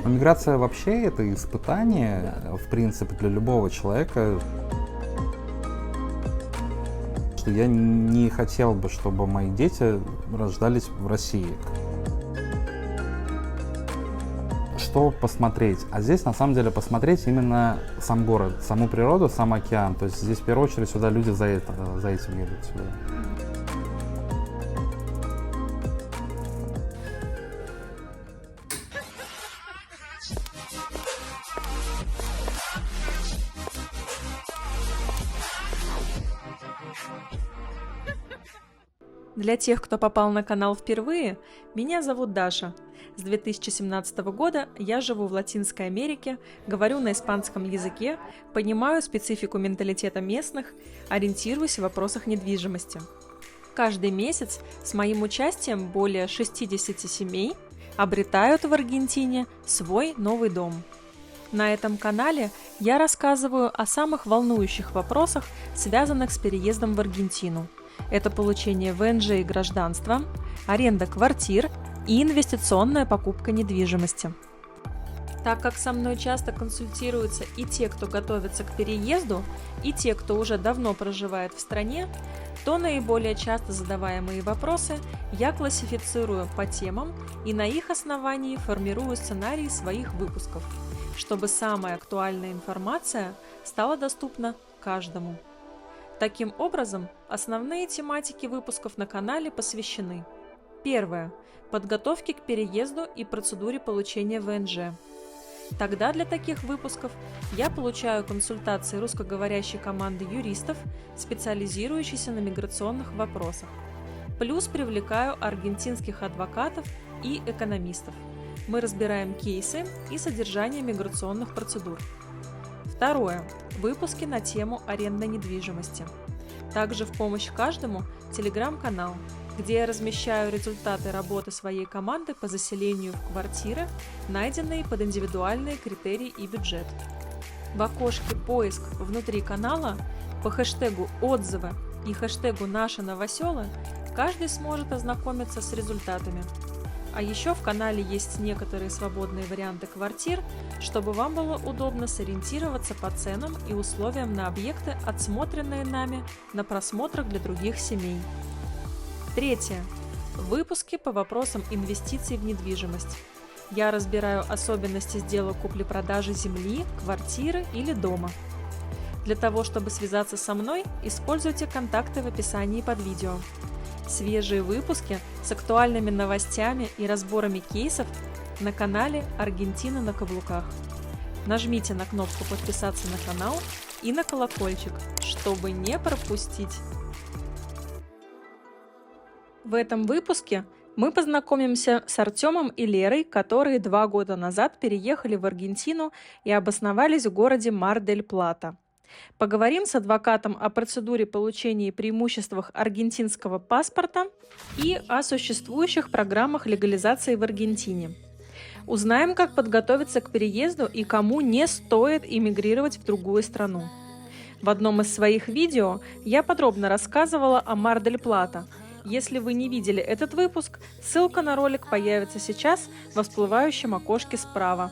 Но миграция вообще это испытание, в принципе, для любого человека. Что я не хотел бы, чтобы мои дети рождались в России. Что посмотреть? А здесь на самом деле посмотреть именно сам город, саму природу, сам океан. То есть здесь в первую очередь сюда люди за этим едут сюда. Для тех, кто попал на канал впервые, меня зовут Даша. С 2017 года я живу в Латинской Америке, говорю на испанском языке, понимаю специфику менталитета местных, ориентируюсь в вопросах недвижимости. Каждый месяц с моим участием более 60 семей обретают в Аргентине свой новый дом. На этом канале я рассказываю о самых волнующих вопросах, связанных с переездом в Аргентину. Это получение ВНЖ и гражданства, аренда квартир и инвестиционная покупка недвижимости. Так как со мной часто консультируются и те, кто готовится к переезду, и те, кто уже давно проживает в стране, то наиболее часто задаваемые вопросы я классифицирую по темам и на их основании формирую сценарий своих выпусков, чтобы самая актуальная информация стала доступна каждому. Таким образом, основные тематики выпусков на канале посвящены: первое – подготовке к переезду и процедуре получения ВНЖ. Тогда для таких выпусков я получаю консультации русскоговорящей команды юристов, специализирующейся на миграционных вопросах. Плюс привлекаю аргентинских адвокатов и экономистов. Мы разбираем кейсы и содержание миграционных процедур. Второе. Выпуски на тему арендной недвижимости. Также в помощь каждому телеграм-канал, где я размещаю результаты работы своей команды по заселению в квартиры, найденные под индивидуальные критерии и бюджет. В окошке «Поиск» внутри канала по хэштегу «Отзывы» и хэштегу «Наши новоселы» каждый сможет ознакомиться с результатами. А еще в канале есть некоторые свободные варианты квартир, чтобы вам было удобно сориентироваться по ценам и условиям на объекты, отсмотренные нами на просмотрах для других семей. Третье. Выпуски по вопросам инвестиций в недвижимость. Я разбираю особенности сделок купли-продажи земли, квартиры или дома. Для того, чтобы связаться со мной, используйте контакты в описании под видео. Свежие выпуски с актуальными новостями и разборами кейсов на канале «Аргентина на каблуках». Нажмите на кнопку «Подписаться на канал» и на колокольчик, чтобы не пропустить. В этом выпуске мы познакомимся с Артемом и Лерой, которые 2 года назад переехали в Аргентину и обосновались в городе Мар-дель-Плата. Поговорим с адвокатом о процедуре получения и преимуществах аргентинского паспорта и о существующих программах легализации в Аргентине. Узнаем, как подготовиться к переезду и кому не стоит эмигрировать в другую страну. В одном из своих видео я подробно рассказывала о Мар-дель-Плата. Если вы не видели этот выпуск, ссылка на ролик появится сейчас во всплывающем окошке справа.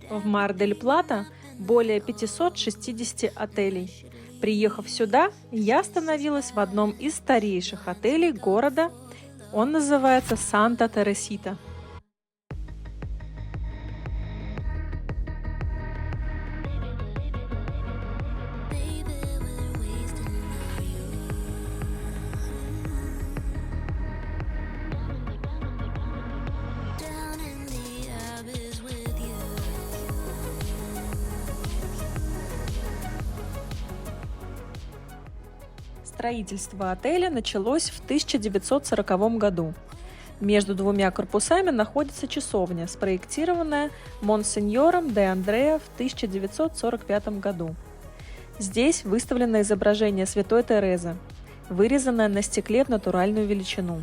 В Мар-дель-Плата более 560 отелей. Приехав сюда, я остановилась в одном из старейших отелей города. Он называется Санта-Тересита. Строительство отеля началось в 1940 году. Между 2 корпусами находится часовня, спроектированная Монсеньором де Андреа в 1945 году. Здесь выставлено изображение Святой Терезы, вырезанное на стекле в натуральную величину.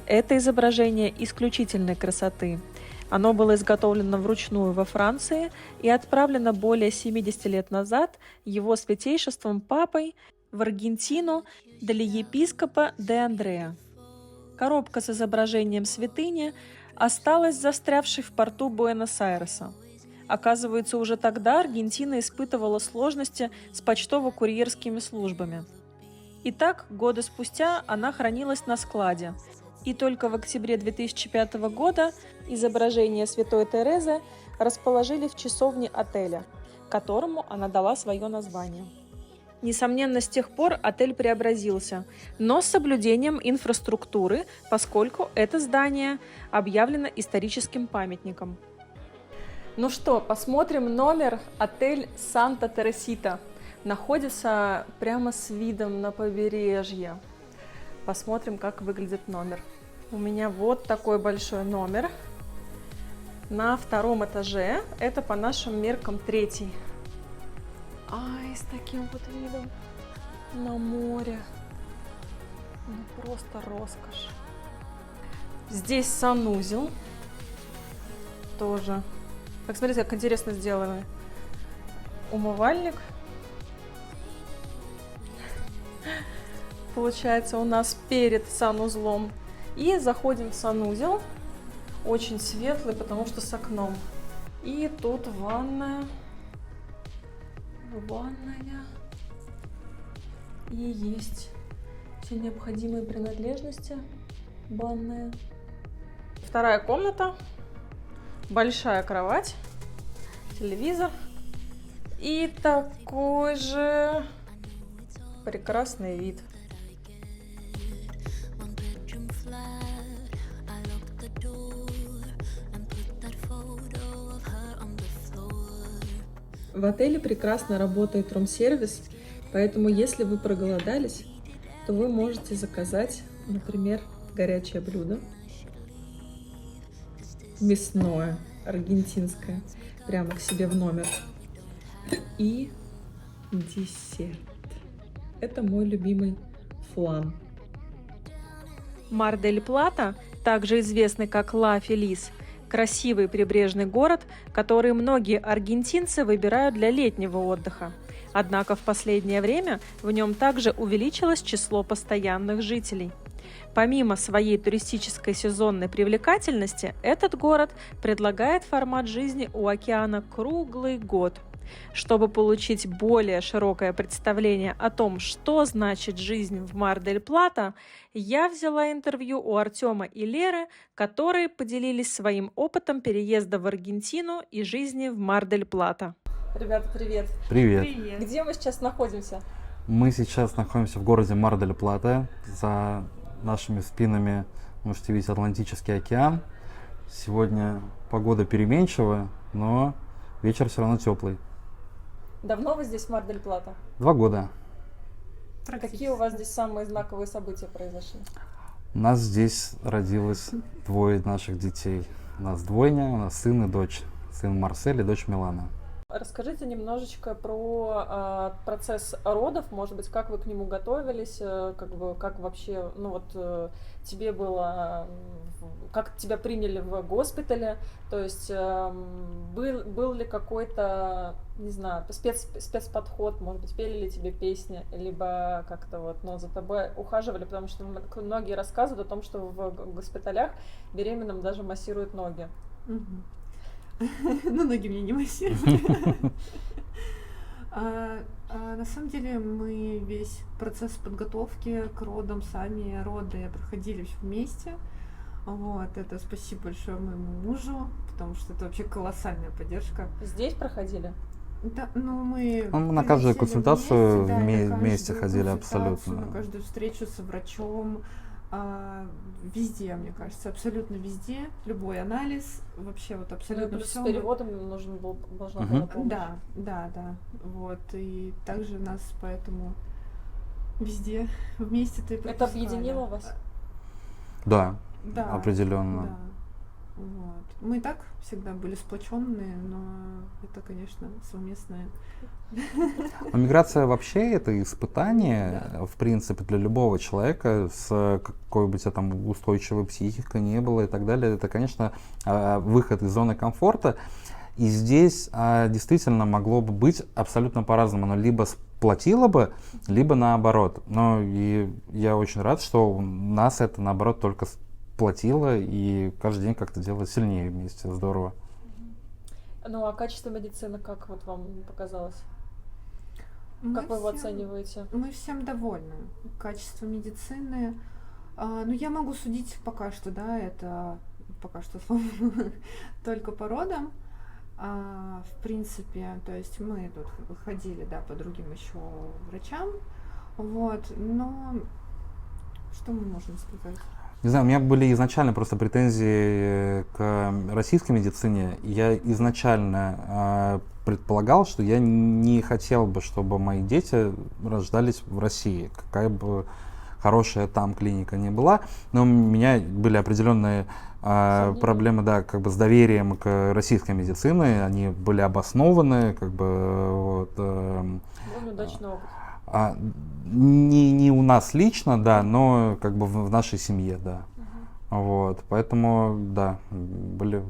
Это изображение исключительной красоты. Оно было изготовлено вручную во Франции и отправлено более 70 лет назад его святейшеством папой в Аргентину для епископа де Андреа. Коробка с изображением святыни осталась застрявшей в порту Буэнос-Айреса. Оказывается, уже тогда Аргентина испытывала сложности с почтово-курьерскими службами. Итак, годы спустя она хранилась на складе, и только в октябре 2005 года изображение святой Терезы расположили в часовне отеля, которому она дала свое название. Несомненно, с тех пор отель преобразился, но с соблюдением инфраструктуры, поскольку это здание объявлено историческим памятником. Ну что, посмотрим номер. Отель Санта-Тересита. Находится прямо с видом на побережье. Посмотрим, как выглядит номер. У меня вот такой большой номер. На 2-м этаже. Это по нашим меркам 3-й. Ай, с таким вот видом на море. Ну, просто роскошь. Здесь санузел. Тоже. Так, смотрите, как интересно сделано. Умывальник. Получается, у нас перед санузлом. И заходим в санузел. Очень светлый, потому что с окном. И тут ванная. И есть все необходимые принадлежности. Ванная. 2-я комната. Большая кровать. Телевизор. И такой же прекрасный вид. В отеле прекрасно работает рум-сервис, поэтому если вы проголодались, то вы можете заказать, например, горячее блюдо, мясное, аргентинское, прямо к себе в номер, и десерт. Это мой любимый флан. Мар-дель-Плата, также известный как Ла-Фелис, красивый прибрежный город, который многие аргентинцы выбирают для летнего отдыха. Однако в последнее время в нем также увеличилось число постоянных жителей. Помимо своей туристической сезонной привлекательности, этот город предлагает формат жизни у океана круглый год. Чтобы получить более широкое представление о том, что значит жизнь в Мар-дель-Плата, я взяла интервью у Артема и Леры, которые поделились своим опытом переезда в Аргентину и жизни в Мар-дель-Плата. Ребята, привет! Привет! Где мы сейчас находимся? Мы сейчас находимся в городе Мар-дель-Плата. За нашими спинами можете видеть Атлантический океан. Сегодня погода переменчивая, но вечер все равно теплый. Давно вы здесь в Мар-дель-Плата? 2 года. Какие у вас здесь самые знаковые события произошли? У нас здесь родилось 2 наших детей. У нас двойня, у нас сын и дочь. Сын Марсель и дочь Милана. Расскажите немножечко про процесс родов, может быть, как вы к нему готовились, как вообще, тебе было, как тебя приняли в госпитале, то есть был ли какой-то, не знаю, спецподход, может быть, пели ли тебе песни, либо как-то за тобой ухаживали, потому что многие рассказывают о том, что в госпиталях беременным даже массируют ноги. Ну, ноги мне не массировали. На самом деле мы весь процесс подготовки к родам, сами роды проходили вместе. Вот, это спасибо большое моему мужу, потому что это вообще колоссальная поддержка. Здесь проходили? Да, мы на каждую консультацию вместе ходили абсолютно. На каждую встречу с врачом. Везде, мне кажется, абсолютно везде, любой анализ, вообще абсолютно все. С переводом должна была помощь. Да, вот, и также нас поэтому везде вместе-то и пропускали. Это объединило вас? Да, определенно. Да. Вот. Мы и так всегда были сплоченные, но это, конечно, совместное. Миграция вообще это испытание, в принципе, для любого человека, с какой бы у тебя там устойчивой психикой не было и так далее. Это, конечно, выход из зоны комфорта. И здесь действительно могло бы быть абсолютно по-разному. Но либо с сплотило бы, либо наоборот. Но и я очень рад, что нас это наоборот только сплотило, и каждый день как-то делает сильнее вместе. Здорово. Ну а качество медицины как вот вам показалось? Как вы его оцениваете? Мы всем довольны. Качество медицины. Ну, я могу судить пока что, да, это пока что только по родам. В принципе, то есть мы тут ходили, да, по другим еще врачам, вот, но что мы можем сказать? Не знаю, у меня были изначально просто претензии к российской медицине. Я изначально предполагал, что я не хотел бы, чтобы мои дети рождались в России, какая бы хорошая там клиника не была, но у меня были определенные проблемы, да, как бы с доверием к российской медицине, они были обоснованы, как бы вот. Был неудачный опыт. Не у нас лично, да, но как бы в нашей семье, да. Вот, поэтому, да, были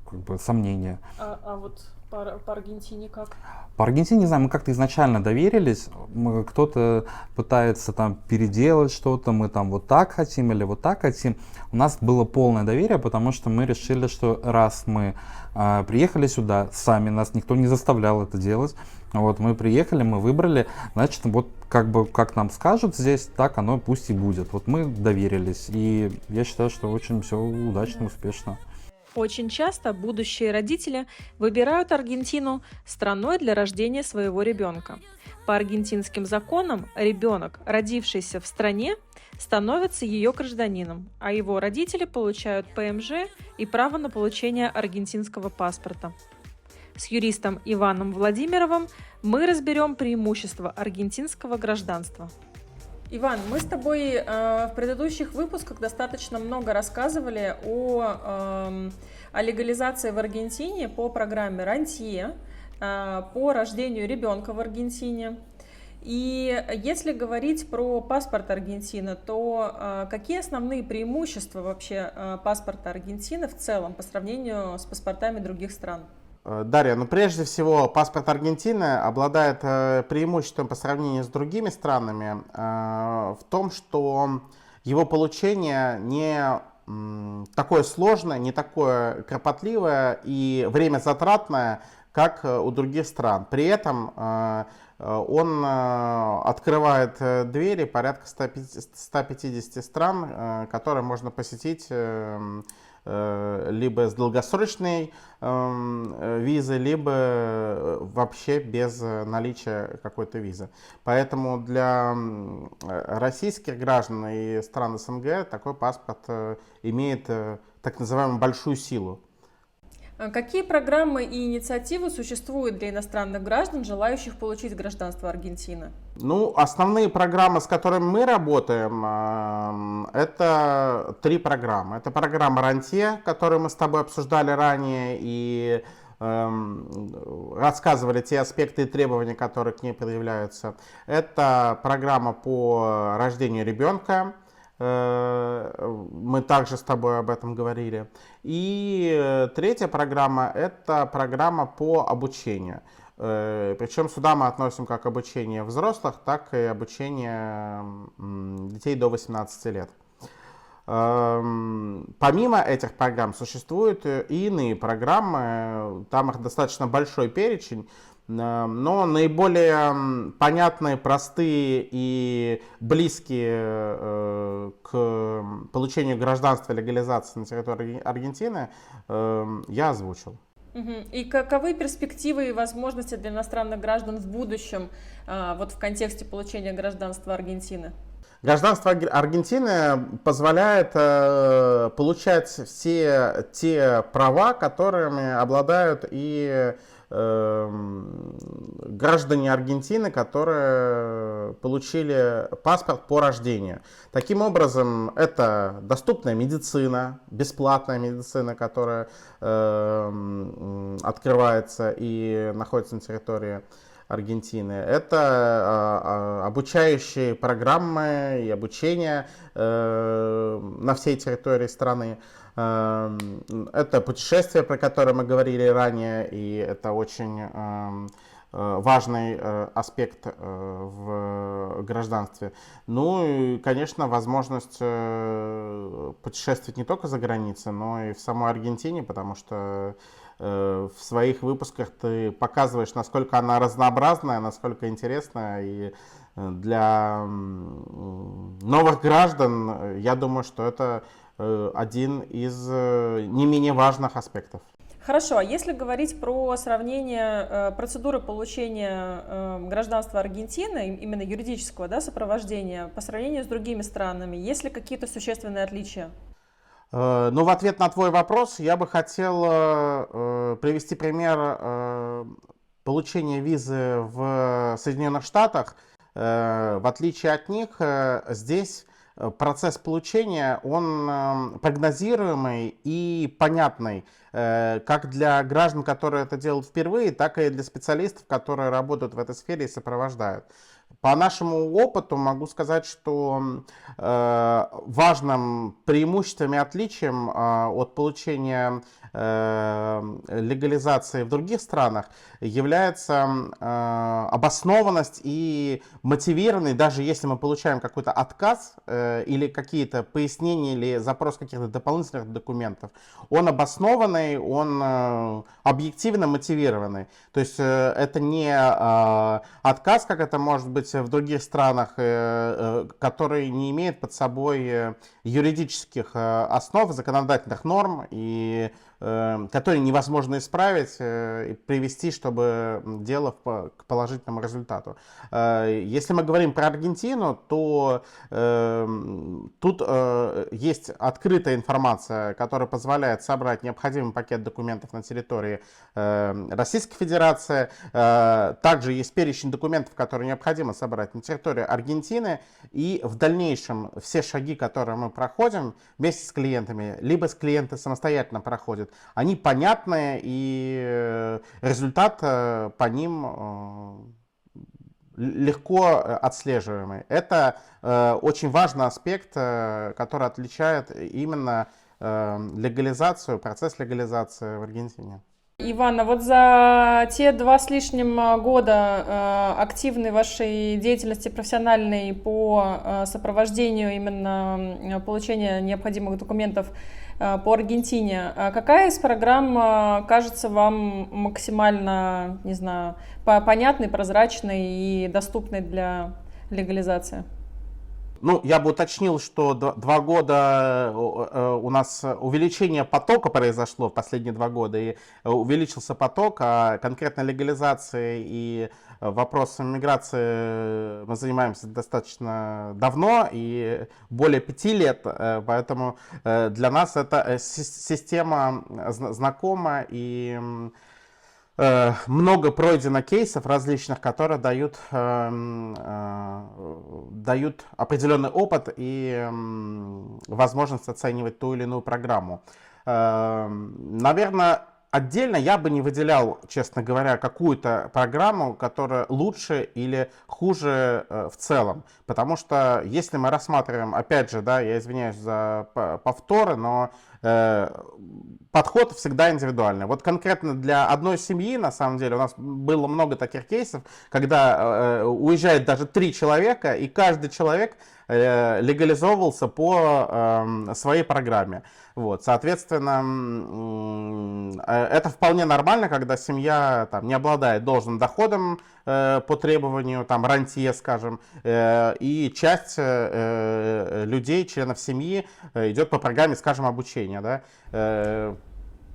как бы сомнения. А вот по Аргентине как? По Аргентине, не знаю, мы как-то изначально доверились, кто-то пытается там переделать что-то, мы там вот так хотим или вот так хотим. У нас было полное доверие, потому что мы решили, что раз мы приехали сюда сами, нас никто не заставлял это делать, вот мы приехали, мы выбрали, значит, вот как бы как нам скажут здесь, так оно пусть и будет. Вот мы доверились, и я считаю, что очень все удачно, успешно. Очень часто будущие родители выбирают Аргентину страной для рождения своего ребенка. По аргентинским законам ребенок, родившийся в стране, становится ее гражданином, а его родители получают ПМЖ и право на получение аргентинского паспорта. С юристом Иваном Владимировым мы разберем преимущества аргентинского гражданства. Иван, мы с тобой в предыдущих выпусках достаточно много рассказывали о легализации в Аргентине по программе «Рантье», по рождению ребенка в Аргентине. И если говорить про паспорт Аргентины, то какие основные преимущества вообще паспорта Аргентины в целом по сравнению с паспортами других стран? Дарья, ну прежде всего паспорт Аргентины обладает преимуществом по сравнению с другими странами в том, что его получение не такое сложное, не такое кропотливое и время затратное, как у других стран. При этом он открывает двери порядка 150 стран, которые можно посетить либо с долгосрочной визы, либо вообще без наличия какой-то визы. Поэтому для российских граждан и стран СНГ такой паспорт имеет так называемую большую силу. Какие программы и инициативы существуют для иностранных граждан, желающих получить гражданство Аргентины? Ну, основные программы, с которыми мы работаем, это 3 программы. Это программа «Рантье», которую мы с тобой обсуждали ранее и рассказывали те аспекты и требования, которые к ней предъявляются. Это программа по рождению ребенка. Мы также с тобой об этом говорили. И 3-я программа — это программа по обучению. Причем сюда мы относим как обучение взрослых, так и обучение детей до 18 лет. Помимо этих программ существуют и иные программы, там их достаточно большой перечень, но наиболее понятные, простые и близкие к получению гражданства и легализации на территории Аргентины я озвучил. И каковы перспективы и возможности для иностранных граждан в будущем вот в контексте получения гражданства Аргентины? Гражданство Аргентины позволяет получать все те права, которыми обладают и граждане Аргентины, которые получили паспорт по рождению. Таким образом, это доступная медицина, бесплатная медицина, которая открывается и находится на территории Аргентины. Это обучающие программы и обучение на всей территории страны. Это путешествия, про которые мы говорили ранее, и это очень важный аспект в гражданстве. Ну и, конечно, возможность путешествовать не только за границей, но и в самой Аргентине, потому что в своих выпусках ты показываешь, насколько она разнообразная, насколько интересная. И для новых граждан, я думаю, что это один из не менее важных аспектов. Хорошо, а если говорить про сравнение процедуры получения гражданства Аргентины, именно юридического, да, сопровождения, по сравнению с другими странами, есть ли какие-то существенные отличия? Ну, в ответ на твой вопрос я бы хотел привести пример получения визы в Соединенных Штатах. В отличие от них, здесь процесс получения, он прогнозируемый и понятный, как для граждан, которые это делают впервые, так и для специалистов, которые работают в этой сфере и сопровождают. По нашему опыту могу сказать, что важным преимуществом и отличием от получения легализации в других странах является обоснованность и мотивированность, даже если мы получаем какой-то отказ или какие-то пояснения или запрос каких-то дополнительных документов, он обоснованный, он объективно мотивированный. То есть это не отказ, как это может быть в других странах, который не имеет под собой юридических основ, законодательных норм и которые невозможно исправить и привести, чтобы дело к положительному результату. Если мы говорим про Аргентину, то тут есть открытая информация, которая позволяет собрать необходимый пакет документов на территории Российской Федерации. Также есть перечень документов, которые необходимо собрать на территории Аргентины. И в дальнейшем все шаги, которые мы проходим вместе с клиентами, либо с клиенты самостоятельно проходят, они понятны, и результат по ним легко отслеживаемый. Это очень важный аспект, который отличает именно легализацию, процесс легализации в Аргентине. Иван, а вот за те 2 с лишним года активной вашей деятельности профессиональной по сопровождению именно получения необходимых документов по Аргентине, какая из программ кажется вам максимально, не знаю, понятной, прозрачной и доступной для легализации? Ну, я бы уточнил, что 2 года у нас увеличение потока произошло в последние 2 года, и увеличился поток, а конкретно легализацией и вопросом миграции мы занимаемся достаточно давно, и более 5 лет, поэтому для нас эта система знакома, и много пройдено кейсов различных, которые дают определенный опыт и возможность оценивать ту или иную программу. Наверное, отдельно я бы не выделял, честно говоря, какую-то программу, которая лучше или хуже в целом. Потому что если мы рассматриваем, опять же, да, я извиняюсь за повторы, но подход всегда индивидуальный. Вот конкретно для одной семьи, на самом деле, у нас было много таких кейсов, когда уезжает даже 3 человека, и каждый человек легализовывался по своей программе. Вот, соответственно, это вполне нормально, когда семья там не обладает должным доходом по требованию, там, рантье, скажем, и часть людей, членов семьи, идет по программе, скажем, обучения, да.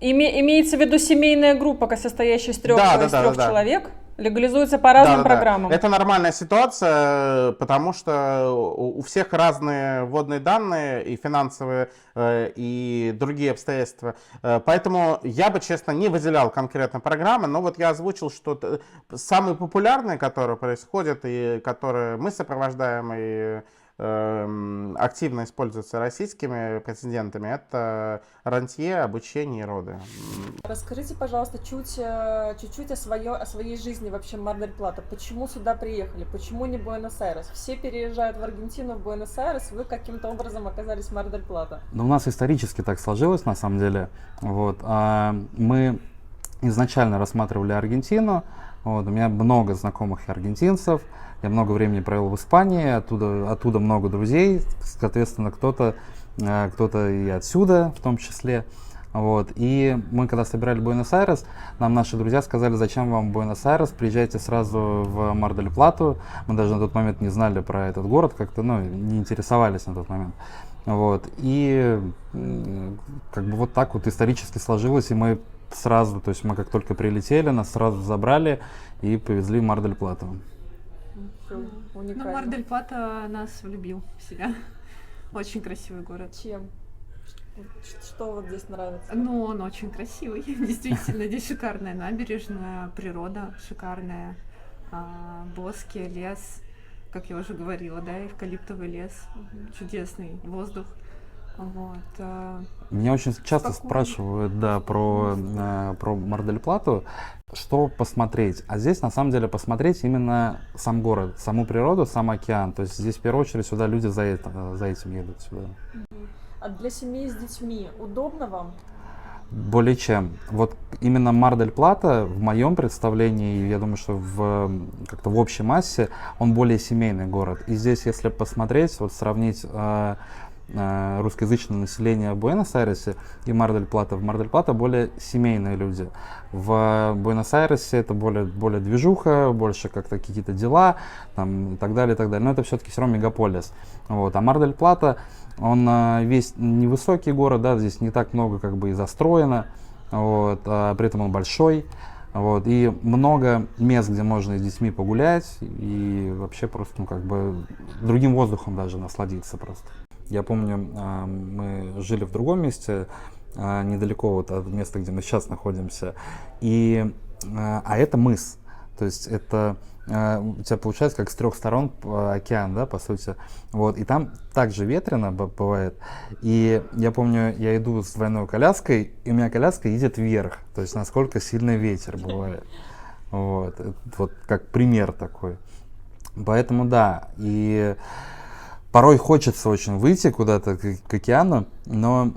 Имеется в виду семейная группа, состоящая из 3 человек? Легализуется по разным программам. Это нормальная ситуация, потому что у всех разные вводные данные, и финансовые, и другие обстоятельства. Поэтому я бы, честно, не выделял конкретно программы, но вот я озвучил, что самые популярные, которые происходят, и которые мы сопровождаем, и активно используются российскими претендентами, это рантье, обучение и роды. Расскажите, пожалуйста, чуть-чуть о своей жизни вообще в Мар-дель-Плата. Почему сюда приехали? Почему не Буэнос-Айрес? Все переезжают в Аргентину, в Буэнос-Айрес, вы каким-то образом оказались в Мар-дель-Плата. Ну, у нас исторически так сложилось, на самом деле. Вот. Мы изначально рассматривали Аргентину. Вот, у меня много знакомых аргентинцев, я много времени провел в Испании, оттуда много друзей, соответственно, кто-то и отсюда в том числе. Вот. И мы, когда собирали Буэнос-Айрес, нам наши друзья сказали, зачем вам Буэнос-Айрес, приезжайте сразу в Мар-дель-Плату. Мы даже на тот момент не знали про этот город, как-то не интересовались на тот момент. Вот. И как бы вот так вот исторически сложилось, и мы сразу, то есть мы как только прилетели, нас сразу забрали и повезли в Мар-дель-Плату. Ну, Уникально. Мар-дель-Плата нас влюбил в себя. Очень красивый город. Чем? Что вот здесь нравится? Ну, он очень красивый. Действительно, здесь шикарная набережная, природа шикарная, боски, лес, как я уже говорила, да, эвкалиптовый лес, чудесный воздух. Вот. Меня очень часто Спокойно. спрашивают, да, про Мар-дель-Плату, что посмотреть. А здесь, на самом деле, посмотреть именно сам город, саму природу, сам океан. То есть здесь, в первую очередь, сюда люди за этим едут сюда. А для семьи с детьми удобно вам? Более чем. Вот именно Мар-дель-Плата, в моем представлении, я думаю, что как-то в общей массе, он более семейный город. И здесь, если посмотреть, вот сравнить русскоязычное население в Буэнос-Айресе и Мар-дель-Плата. В Мар-дель-Плата более семейные люди. В Буэнос-Айресе это более движуха, больше как-то какие-то дела там, и так далее, и так далее. Но это все-таки все равно мегаполис. Вот. А Мар-дель-Плата, он весь невысокий город, да, здесь не так много как бы и застроено, вот, а при этом он большой. Вот, и много мест, где можно с детьми погулять и вообще просто, ну, как бы другим воздухом даже насладиться просто. Я помню, мы жили в другом месте, недалеко вот от места, где мы сейчас находимся, а это мыс. То есть это у тебя получается как с 3 сторон океан, да, по сути. Вот, и там также ветрено бывает. И я помню, я иду с двойной коляской, и у меня коляска едет вверх. То есть насколько сильный ветер бывает. Вот, вот как пример такой. Поэтому да, и порой хочется очень выйти куда-то к океану, но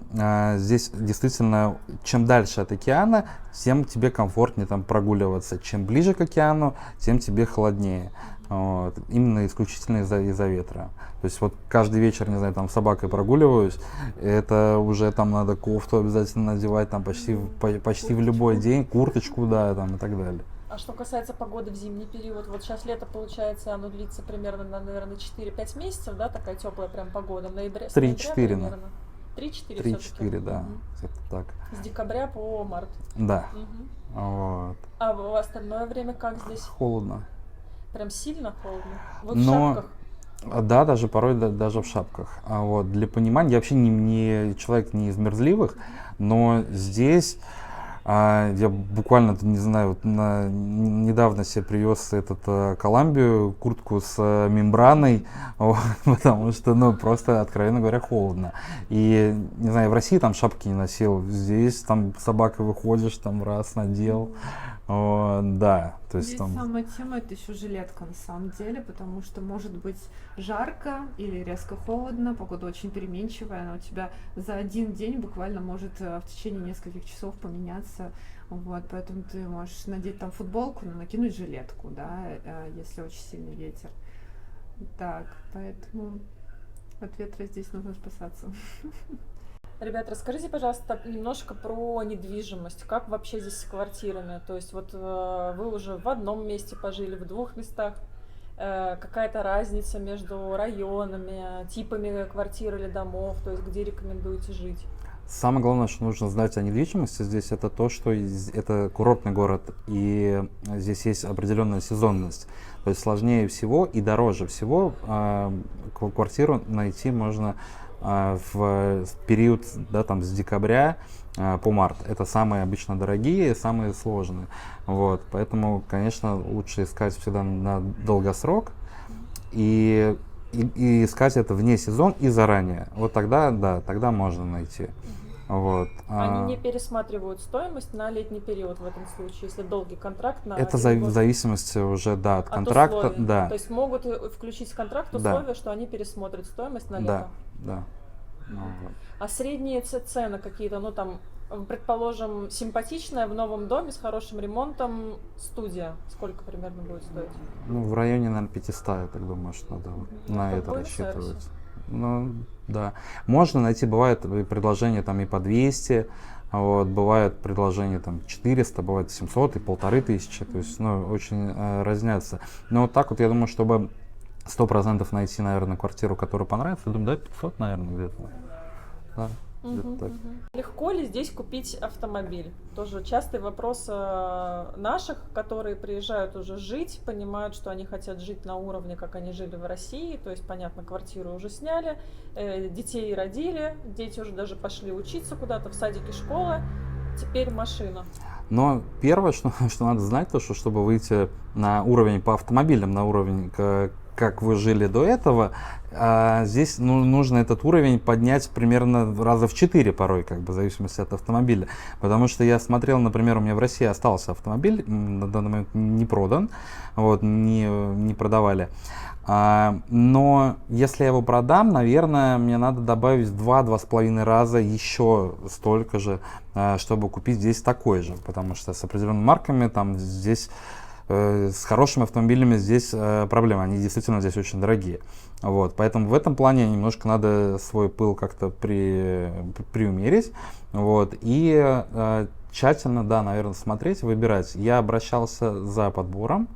здесь действительно, чем дальше от океана, тем тебе комфортнее там прогуливаться. Чем ближе к океану, тем тебе холоднее. Вот. Именно исключительно из-за ветра. То есть вот каждый вечер, не знаю, там с собакой прогуливаюсь, это уже там надо кофту обязательно надевать, там почти в любой день, курточку, да, там и так далее. А что касается погоды в зимний период, вот сейчас лето, получается, оно длится примерно, наверное, 4-5 месяцев, да, такая теплая прям погода, в ноябре, 3-4, примерно. 3-4 3-4, да, где-то так. С декабря по март. Да. Угу. Вот. А в остальное время как здесь? Холодно. Прям сильно холодно? Вы в Но шапках? да, даже порой даже в шапках. Вот. Для понимания, я вообще не человек не из мерзливых, но здесь я буквально, не знаю, вот недавно себе привез Коламбию, куртку с мембраной, вот, потому что, ну, просто, откровенно говоря, холодно. И, не знаю, в России там шапки не носил, здесь там с собакой выходишь, там раз надел, да. То есть, Здесь там... самая тема — это еще жилетка на самом деле, потому что может быть жарко или резко холодно, погода очень переменчивая, она у тебя за один день буквально может в течение нескольких часов поменяться, вот, поэтому ты можешь надеть там футболку, но накинуть жилетку, да, если очень сильный ветер. Так, поэтому от ветра здесь нужно спасаться. Ребят, расскажите, пожалуйста, немножко про недвижимость. Как вообще здесь с квартирами? То есть вот вы уже в одном месте пожили, в 2 местах. Какая-то разница между районами, типами квартир или домов? То есть где рекомендуете жить? Самое главное, что нужно знать о недвижимости здесь, это то, что это курортный город, и здесь есть определенная сезонность. То есть сложнее всего и дороже всего квартиру найти можно в период, да, там, с декабря по март. Это самые обычно дорогие, самые сложные. Вот. Поэтому, конечно, лучше искать всегда на долгосрок и искать это вне сезон и заранее. Вот тогда, да, тогда можно найти. Вот. Они не пересматривают стоимость на летний период в этом случае, если долгий контракт на это один в год? зависимости уже, да, от контракта. Условий. Да. То есть могут включить в контракт условия, что они пересмотрят стоимость на лето? Да, да. Ну, вот. А средние цены какие-то, ну там предположим, симпатичная в новом доме с хорошим ремонтом студия, сколько примерно будет стоить? Ну, в районе, наверное, 500, я так думаю, что надо на как это в Буэнос-Айресе. рассчитывать. Ну, да. Можно найти, бывает предложения там и по 200, вот, бывает предложения там 400, бывает 700 и 1500, то есть, ну, очень разнятся. Но вот так вот, я думаю, чтобы 100% найти, наверное, квартиру, которая понравится, я думаю, да, 500, наверное, где-то. Да, где-то так. Легко ли здесь купить автомобиль? Тоже частый вопрос наших, которые приезжают уже жить, понимают, что они хотят жить на уровне, как они жили в России, то есть, понятно, квартиру уже сняли, детей родили, дети уже даже пошли учиться куда-то в садике, школа, теперь машина. Но первое, что надо знать, то, что чтобы выйти на уровень по автомобилям, на уровень, как вы жили до этого, здесь нужно этот уровень поднять примерно раза в 4 порой, как бы, в зависимости от автомобиля. Потому что я смотрел, например, у меня в России остался автомобиль, на данный момент не продан, вот, не продавали. Но если я его продам, наверное, мне надо добавить в 2-2,5 раза еще столько же, чтобы купить здесь такой же. Потому что с определенными марками там здесь, с хорошими автомобилями здесь проблема. Они действительно здесь очень дорогие. Вот, поэтому в этом плане немножко надо свой пыл как-то приумерить. Вот, и тщательно, да, наверное, смотреть, выбирать. Я обращался за подбором.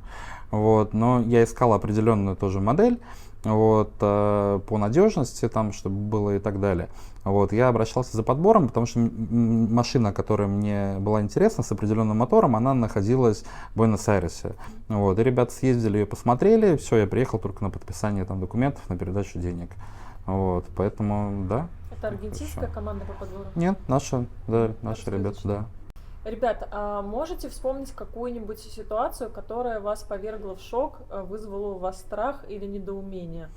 Вот, но я искал определенную тоже модель, вот, по надежности, там, чтобы было и так далее. Вот, я обращался за подбором, потому что машина, которая мне была интересна, с определенным мотором, она находилась в Буэнос-Айресе. Вот, и ребята съездили, ее посмотрели, все, я приехал только на подписание там документов, на передачу денег. Вот, поэтому, да. Это аргентинская команда по подбору? Нет, наша, да, наши ребята, да. Ребята, а можете вспомнить какую-нибудь ситуацию, которая вас повергла в шок, вызвала у вас страх или недоумение?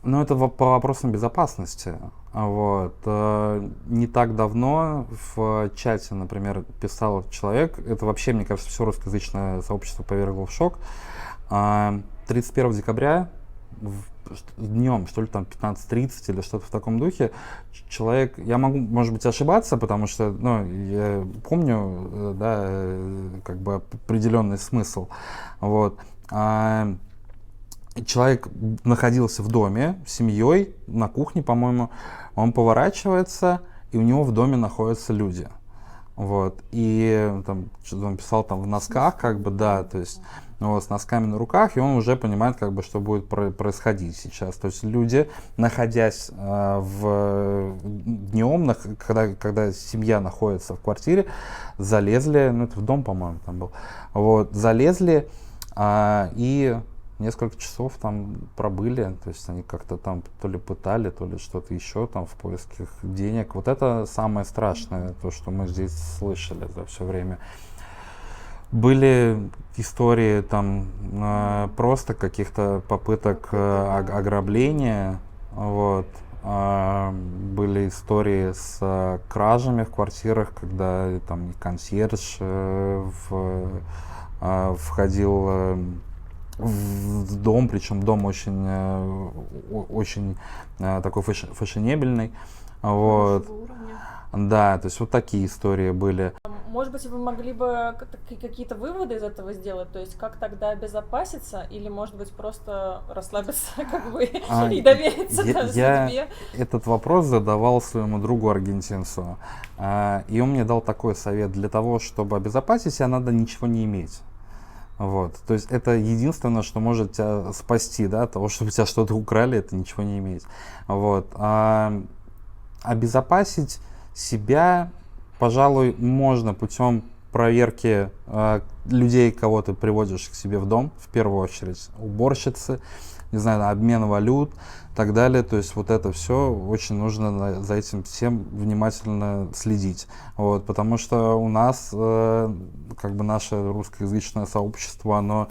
Ну, это по вопросам безопасности. Вот. Не так давно в чате, например, писал человек, это вообще, мне кажется, все русскоязычное сообщество повергло в шок. 31 декабря днем, что ли, там 15:30 или что-то в таком духе, человек, я могу, может быть, ошибаться, потому что, ну, я помню, да, как бы определенный смысл, вот. Человек находился в доме с семьей, на кухне, по-моему, он поворачивается, и у него в доме находятся люди. Вот, и там, что-то он писал там в носках, как бы, да, то есть, вот, с носками на руках, и он уже понимает, как бы, что будет происходить сейчас. То есть люди, находясь днем, когда семья находится в квартире, залезли, ну, это в дом, по-моему, там был, вот, залезли, и несколько часов там пробыли, то есть они как-то там то ли пытали, то ли что-то еще там в поисках денег. Вот это самое страшное, то, что мы здесь слышали за все время. Были истории там просто каких-то попыток ограбления, вот. Были истории с кражами в квартирах, когда там консьерж входил в дом, причем дом очень такой фешенебельный, вот. Да, то есть вот такие истории были. Может быть, вы могли бы какие-то выводы из этого сделать, то есть как тогда обезопаситься, или, может быть, просто расслабиться как бы и довериться я судьбе? Этот вопрос задавал своему другу аргентинцу, и он мне дал такой совет: для того, чтобы обезопасить себя, надо ничего не иметь. Вот, то есть это единственное, что может тебя спасти, да, от того, чтобы тебя что-то украли, это ничего не иметь. Вот, обезопасить себя, пожалуй, можно путем проверки людей, кого ты приводишь к себе в дом, в первую очередь, уборщицы, не знаю, обмен валют и так далее. То есть вот это все очень нужно за этим всем внимательно следить. Вот, потому что у нас, как бы, наше русскоязычное сообщество, оно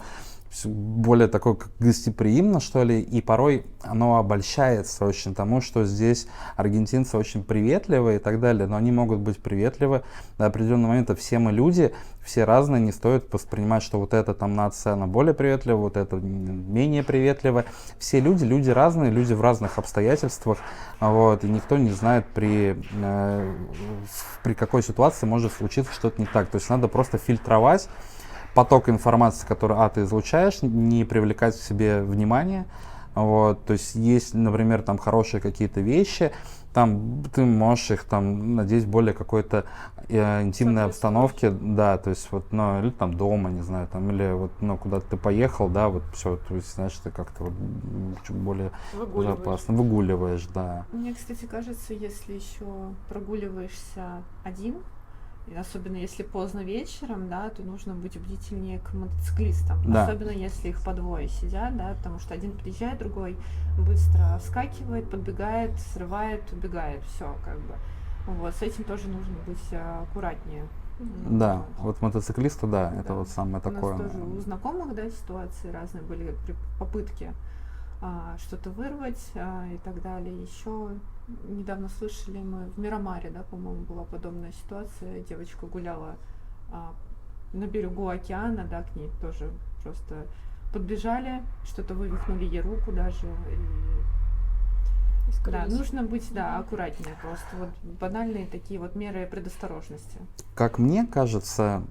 более такое как гостеприимно, что ли, и порой оно обольщается очень тому, что здесь аргентинцы очень приветливые и так далее, но они могут быть приветливы до определенного момента. Все мы люди, все разные, не стоит воспринимать, что вот эта там нация, она более приветлива, вот эта менее приветлива. Все люди разные, люди в разных обстоятельствах, вот, и никто не знает при при какой ситуации может случиться что-то не так. То есть надо просто фильтровать поток информации, который, ты излучаешь, не привлекать к себе внимание. Вот, то есть есть, например, там хорошие какие-то вещи, там ты можешь их там надеть в более какой-то интимной обстановке, да, то есть вот, ну, или там дома, не знаю, там, или вот, ну, куда-то ты поехал, да, вот все, то есть, знаешь, ты как-то вот чуть более безопасно выгуливаешь, да. Мне, кстати, кажется, если еще прогуливаешься один, и особенно если поздно вечером, да, то нужно быть бдительнее к мотоциклистам. Да. Особенно если их по двое сидят, да, потому что один приезжает, другой быстро вскакивает, подбегает, срывает, убегает. Все, как бы. Вот, с этим тоже нужно быть аккуратнее. Да, вот мотоциклисты, да, это вот самое У такое. нас тоже у знакомых, да, ситуации разные были, попытки что-то вырвать и так далее. Еще недавно слышали мы в Мирамаре, да, по-моему, была подобная ситуация. Девочка гуляла на берегу океана, да, к ней тоже просто подбежали, что-то вывихнули ей руку даже. Да, нужно быть, да, аккуратнее просто. Вот банальные такие вот меры предосторожности. Как мне кажется,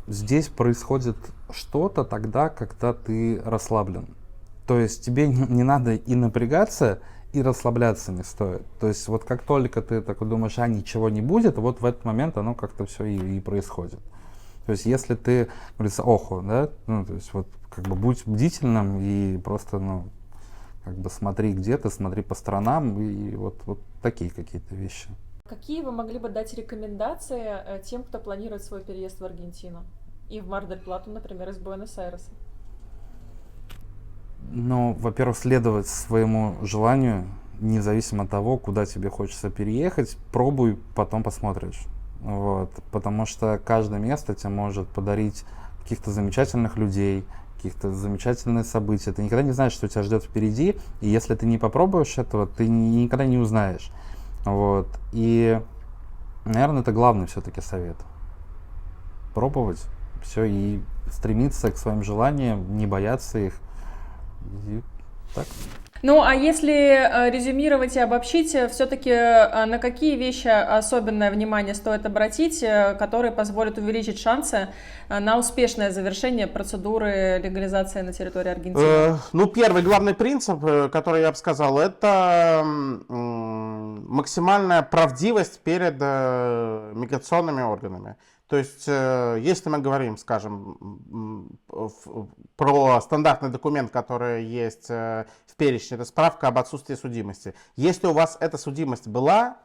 здесь происходит что-то тогда, когда ты расслаблен. То есть тебе не надо и напрягаться, и расслабляться не стоит. То есть вот как только ты такой думаешь, ничего не будет, вот в этот момент оно как-то все и происходит. То есть если ты, говорится, да, ну, то есть вот как бы будь бдительным и просто, ну, как бы смотри где ты, смотри по сторонам, и вот такие какие-то вещи. Какие вы могли бы дать рекомендации тем, кто планирует свой переезд в Аргентину? И в Мар-дель-Плату, например, из Буэнос-Айреса? Ну, во-первых, следовать своему желанию, независимо от того, куда тебе хочется переехать, пробуй, потом посмотришь. Вот. Потому что каждое место тебе может подарить каких-то замечательных людей, каких-то замечательных событий. Ты никогда не знаешь, что тебя ждет впереди, и если ты не попробуешь этого, ты никогда не узнаешь. Вот. И, наверное, это главный все-таки совет. Пробовать все и стремиться к своим желаниям, не бояться их. И так. Ну, а если резюмировать и обобщить, все-таки на какие вещи особенное внимание стоит обратить, которые позволят увеличить шансы на успешное завершение процедуры легализации на территории Аргентины? Ну, первый главный принцип, который я бы сказал, это максимальная правдивость перед миграционными органами. То есть, если мы говорим, скажем, про стандартный документ, который есть в перечне, это справка об отсутствии судимости. Если у вас эта судимость была,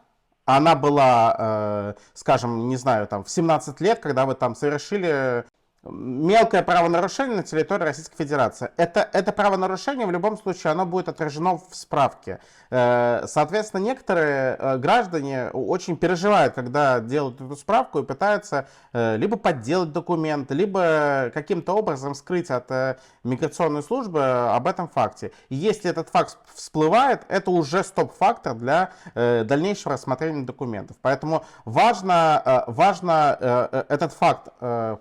она была, скажем, не знаю, там, в 17 лет, когда вы там совершили мелкое правонарушение на территории Российской Федерации. Это правонарушение в любом случае оно будет отражено в справке. Соответственно, некоторые граждане очень переживают, когда делают эту справку и пытаются либо подделать документы, либо каким-то образом скрыть от миграционной службы об этом факте. И если этот факт всплывает, это уже стоп-фактор для дальнейшего рассмотрения документов. Поэтому важно этот факт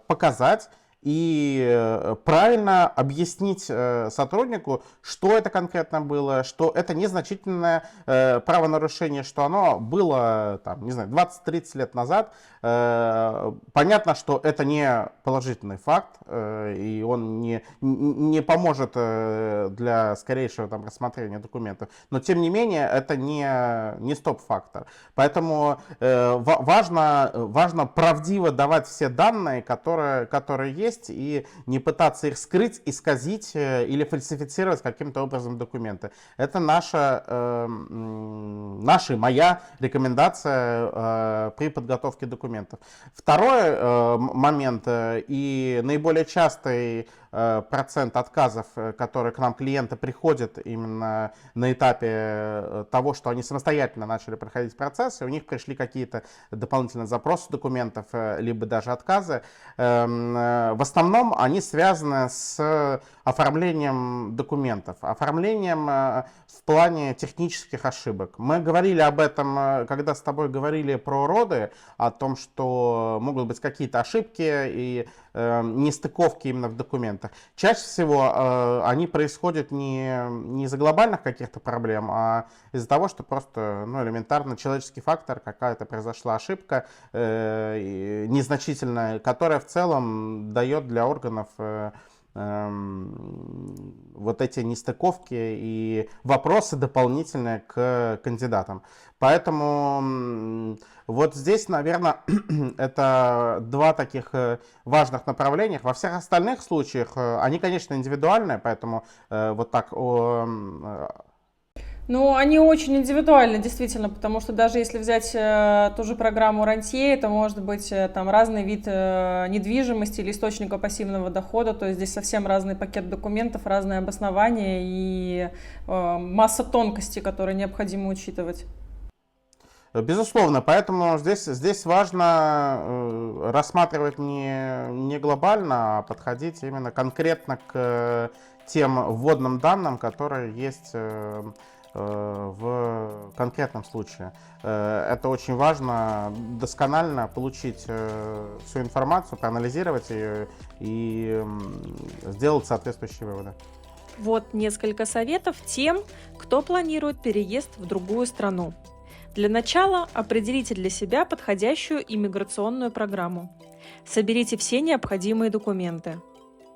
показать и правильно объяснить сотруднику, что это конкретно было, что это незначительное правонарушение, что оно было, там, не знаю, 20-30 лет назад. Понятно, что это не положительный факт, и он не поможет для скорейшего там рассмотрения документов, но тем не менее это не стоп-фактор. Поэтому важно правдиво давать все данные, которые есть, и не пытаться их скрыть, исказить или фальсифицировать каким-то образом документы. Это моя рекомендация при подготовке документов. Второй момент и наиболее частый процент отказов, которые к нам клиенты приходят именно на этапе того, что они самостоятельно начали проходить процессы, у них пришли какие-то дополнительные запросы документов, либо даже отказы. В основном они связаны с оформлением документов, оформлением в плане технических ошибок. Мы говорили об этом, когда с тобой говорили про роды, о том, что могут быть какие-то ошибки и нестыковки именно в документах. Чаще всего они происходят не из-за глобальных каких-то проблем, а из-за того, что просто элементарно человеческий фактор, какая-то произошла ошибка незначительная, которая в целом дает для органов вот эти нестыковки и вопросы дополнительные к кандидатам. Поэтому вот здесь, наверное, это два таких важных направления. Во всех остальных случаях они, конечно, индивидуальные, поэтому вот так Ну, они очень индивидуальны, действительно, потому что даже если взять ту же программу Рантье, это может быть там разный вид недвижимости или источника пассивного дохода, то есть здесь совсем разный пакет документов, разные обоснования и масса тонкостей, которые необходимо учитывать. Безусловно, поэтому здесь важно рассматривать не глобально, а подходить именно конкретно к тем вводным данным, которые есть в конкретном случае. Это очень важно, досконально получить всю информацию, проанализировать ее и сделать соответствующие выводы. Вот несколько советов тем, кто планирует переезд в другую страну. Для начала определите для себя подходящую иммиграционную программу. Соберите все необходимые документы.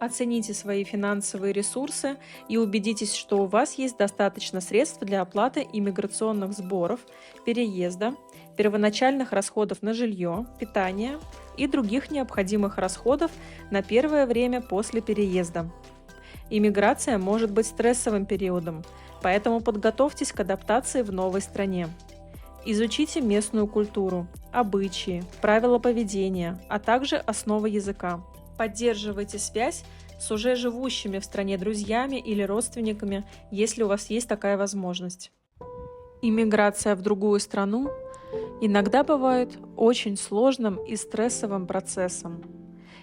Оцените свои финансовые ресурсы и убедитесь, что у вас есть достаточно средств для оплаты иммиграционных сборов, переезда, первоначальных расходов на жилье, питание и других необходимых расходов на первое время после переезда. Иммиграция может быть стрессовым периодом, поэтому подготовьтесь к адаптации в новой стране. Изучите местную культуру, обычаи, правила поведения, а также основы языка. Поддерживайте связь с уже живущими в стране друзьями или родственниками, если у вас есть такая возможность. Иммиграция в другую страну иногда бывает очень сложным и стрессовым процессом,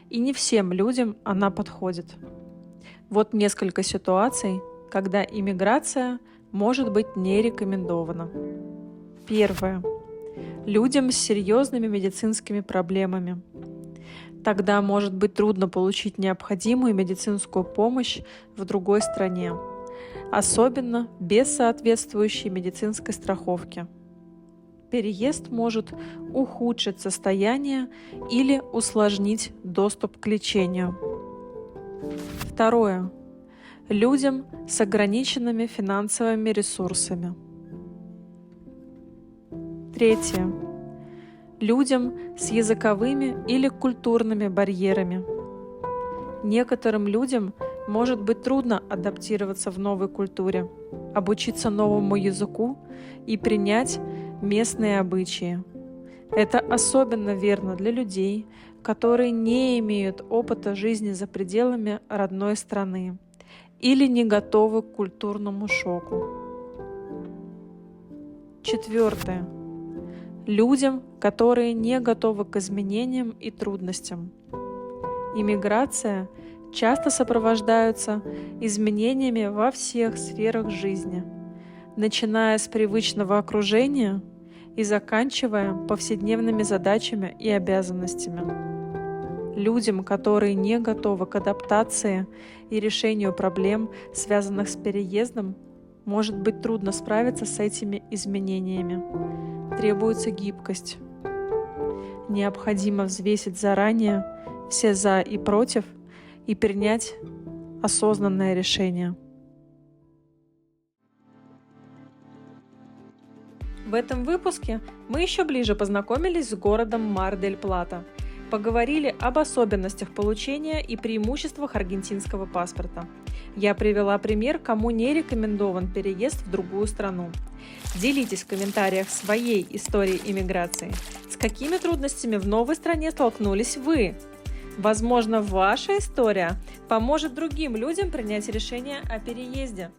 и не всем людям она подходит. Вот несколько ситуаций, когда иммиграция может быть не рекомендована. Первое. Людям с серьезными медицинскими проблемами. Тогда может быть трудно получить необходимую медицинскую помощь в другой стране, особенно без соответствующей медицинской страховки. Переезд может ухудшить состояние или усложнить доступ к лечению. Второе. Людям с ограниченными финансовыми ресурсами. Третье. Людям с языковыми или культурными барьерами. Некоторым людям может быть трудно адаптироваться в новой культуре, обучиться новому языку и принять местные обычаи. Это особенно верно для людей, которые не имеют опыта жизни за пределами родной страны или не готовы к культурному шоку. Четвертое. Людям, которые не готовы к изменениям и трудностям. Иммиграция часто сопровождается изменениями во всех сферах жизни, начиная с привычного окружения и заканчивая повседневными задачами и обязанностями. Людям, которые не готовы к адаптации и решению проблем, связанных с переездом, может быть трудно справиться с этими изменениями. Требуется гибкость. Необходимо взвесить заранее все «за» и «против» и принять осознанное решение. В этом выпуске мы еще ближе познакомились с городом Мар-дель-Плата, поговорили об особенностях получения и преимуществах аргентинского паспорта. Я привела пример, кому не рекомендован переезд в другую страну. Делитесь в комментариях своей историей иммиграции. С какими трудностями в новой стране столкнулись вы? Возможно, ваша история поможет другим людям принять решение о переезде.